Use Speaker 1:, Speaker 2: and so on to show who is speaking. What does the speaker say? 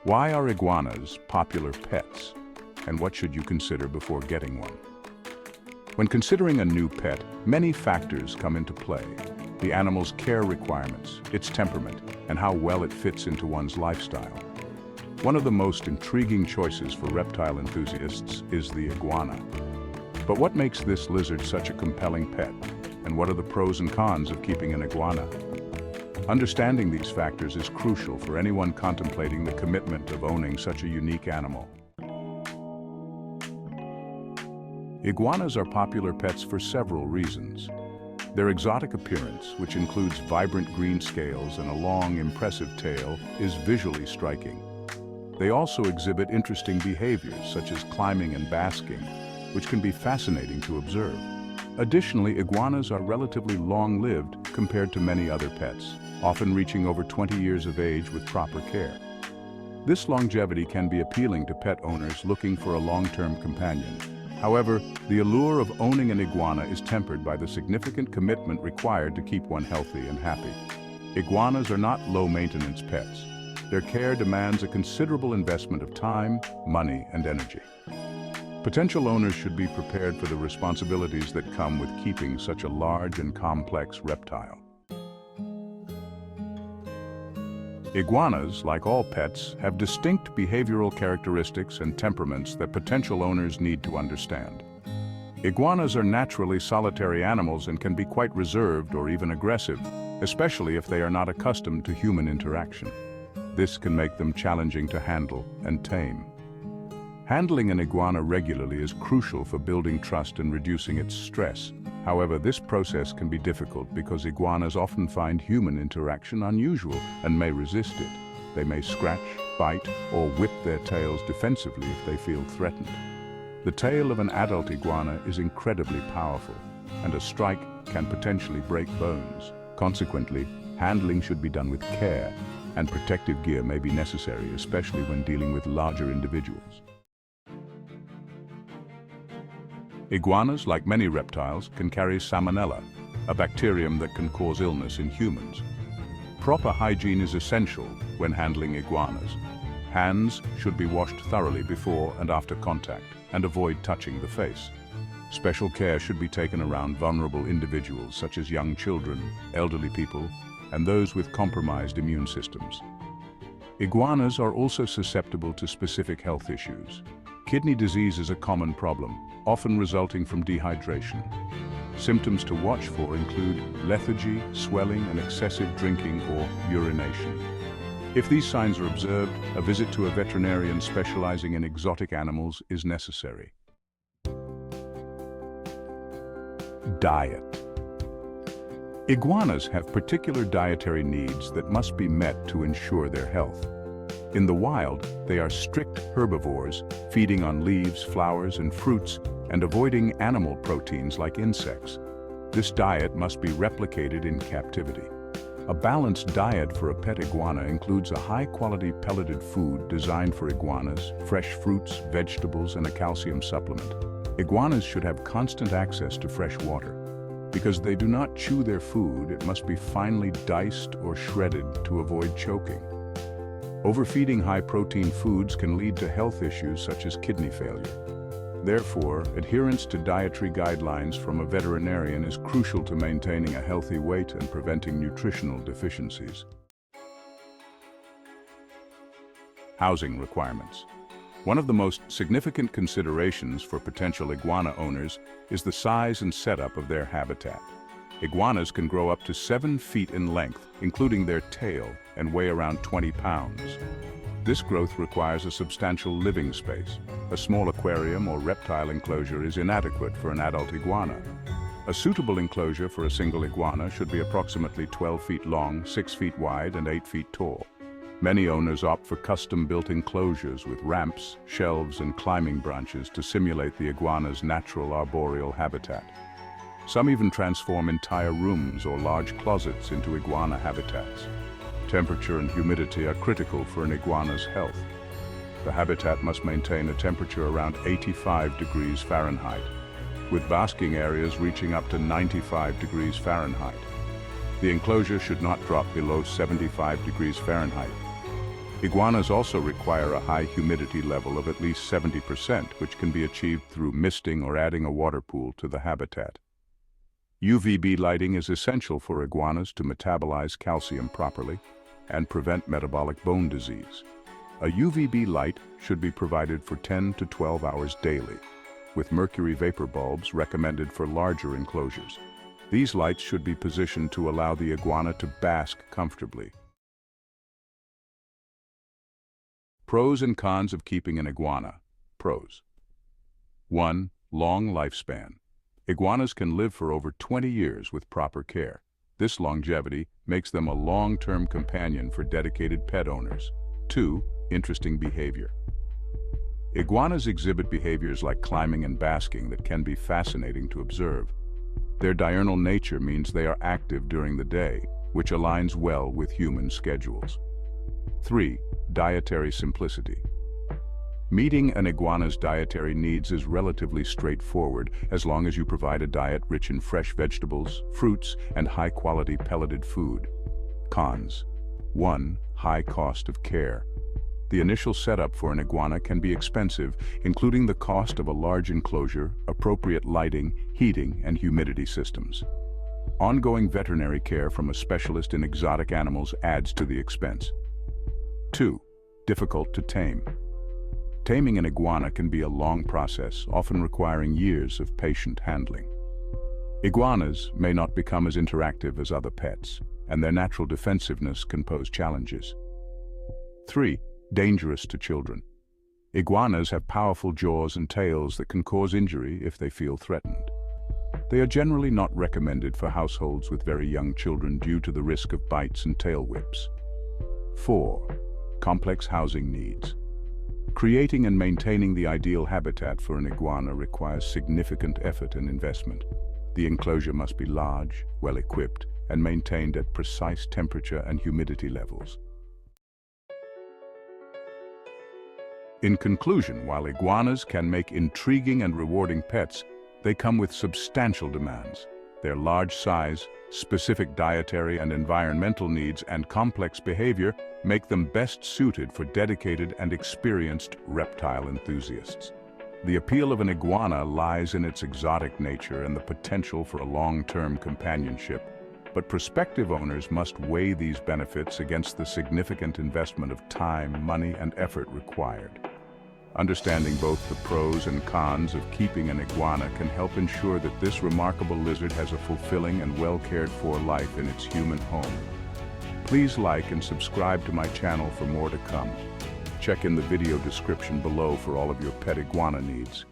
Speaker 1: Why are iguanas popular pets? And what should you consider before getting one? When considering a new pet, many factors come into play. The animal's care requirements, its temperament, and how well it fits into one's lifestyle. One of the most intriguing choices for reptile enthusiasts is the iguana. But what makes this lizard such a compelling pet? And what are the pros and cons of keeping an iguana? Understanding these factors is crucial for anyone contemplating the commitment of owning such a unique animal. Iguanas are popular pets for several reasons. Their exotic appearance, which includes vibrant green scales and a long, impressive tail, is visually striking. They also exhibit interesting behaviors such as climbing and basking, which can be fascinating to observe. Additionally, iguanas are relatively long-lived compared to many other pets, often reaching over 20 years of age with proper care. This longevity can be appealing to pet owners looking for a long-term companion. However, the allure of owning an iguana is tempered by the significant commitment required to keep one healthy and happy. Iguanas are not low-maintenance pets. Their care demands a considerable investment of time, money, and energy. Potential owners should be prepared for the responsibilities that come with keeping such a large and complex reptile. Iguanas, like all pets, have distinct behavioral characteristics and temperaments that potential owners need to understand. Iguanas are naturally solitary animals and can be quite reserved or even aggressive, especially if they are not accustomed to human interaction. This can make them challenging to handle and tame. Handling an iguana regularly is crucial for building trust and reducing its stress. However, this process can be difficult because iguanas often find human interaction unusual and may resist it. They may scratch, bite, or whip their tails defensively if they feel threatened. The tail of an adult iguana is incredibly powerful, and a strike can potentially break bones. Consequently, handling should be done with care, and protective gear may be necessary, especially when dealing with larger individuals. Iguanas, like many reptiles, can carry salmonella, a bacterium that can cause illness in humans. Proper hygiene is essential when handling iguanas. Hands should be washed thoroughly before and after contact, and avoid touching the face. Special care should be taken around vulnerable individuals such as young children, elderly people, and those with compromised immune systems. Iguanas are also susceptible to specific health issues. Kidney disease is a common problem, often resulting from dehydration. Symptoms to watch for include lethargy, swelling, and excessive drinking or urination. If these signs are observed, a visit to a veterinarian specializing in exotic animals is necessary. Diet. Iguanas have particular dietary needs that must be met to ensure their health. In the wild, they are strict herbivores, feeding on leaves, flowers, and fruits, and avoiding animal proteins like insects. This diet must be replicated in captivity. A balanced diet for a pet iguana includes a high-quality pelleted food designed for iguanas, fresh fruits, vegetables, and a calcium supplement. Iguanas should have constant access to fresh water. Because they do not chew their food, it must be finely diced or shredded to avoid choking. Overfeeding high-protein foods can lead to health issues such as kidney failure. Therefore, adherence to dietary guidelines from a veterinarian is crucial to maintaining a healthy weight and preventing nutritional deficiencies. Housing requirements. One of the most significant considerations for potential iguana owners is the size and setup of their habitat. Iguanas can grow up to 7 feet in length, including their tail, and weigh around 20 pounds. This growth requires a substantial living space. A small aquarium or reptile enclosure is inadequate for an adult iguana. A suitable enclosure for a single iguana should be approximately 12 feet long, 6 feet wide, and 8 feet tall. Many owners opt for custom-built enclosures with ramps, shelves, and climbing branches to simulate the iguana's natural arboreal habitat. Some even transform entire rooms or large closets into iguana habitats. Temperature and humidity are critical for an iguana's health. The habitat must maintain a temperature around 85 degrees Fahrenheit, with basking areas reaching up to 95 degrees Fahrenheit. The enclosure should not drop below 75 degrees Fahrenheit. Iguanas also require a high humidity level of at least 70%, which can be achieved through misting or adding a water pool to the habitat. UVB lighting is essential for iguanas to metabolize calcium properly and prevent metabolic bone disease. A UVB light should be provided for 10 to 12 hours daily, with mercury vapor bulbs recommended for larger enclosures. These lights should be positioned to allow the iguana to bask comfortably. Pros and cons of keeping an iguana. Pros. 1. Long lifespan. Iguanas can live for over 20 years with proper care. This longevity makes them a long-term companion for dedicated pet owners. 2. Interesting behavior. Iguanas exhibit behaviors like climbing and basking that can be fascinating to observe. Their diurnal nature means they are active during the day, which aligns well with human schedules. 3. Dietary simplicity. Meeting an iguana's dietary needs is relatively straightforward as long as you provide a diet rich in fresh vegetables, fruits, and high-quality pelleted food. Cons. 1. High cost of care. The initial setup for an iguana can be expensive, including the cost of a large enclosure, appropriate lighting, heating, and humidity systems. Ongoing veterinary care from a specialist in exotic animals adds to the expense. 2. Difficult to tame. Taming an iguana can be a long process, often requiring years of patient handling. Iguanas may not become as interactive as other pets, and their natural defensiveness can pose challenges. 3. Dangerous to children. Iguanas have powerful jaws and tails that can cause injury if they feel threatened. They are generally not recommended for households with very young children due to the risk of bites and tail whips. 4. Complex housing needs. Creating and maintaining the ideal habitat for an iguana requires significant effort and investment. The enclosure must be large, well-equipped, and maintained at precise temperature and humidity levels. In conclusion, while iguanas can make intriguing and rewarding pets, they come with substantial demands. Their large size, specific dietary and environmental needs, and complex behavior make them best suited for dedicated and experienced reptile enthusiasts. The appeal of an iguana lies in its exotic nature and the potential for a long-term companionship, but prospective owners must weigh these benefits against the significant investment of time, money, and effort required. Understanding both the pros and cons of keeping an iguana can help ensure that this remarkable lizard has a fulfilling and well-cared-for life in its human home. Please like and subscribe to my channel for more to come. Check in the video description below for all of your pet iguana needs.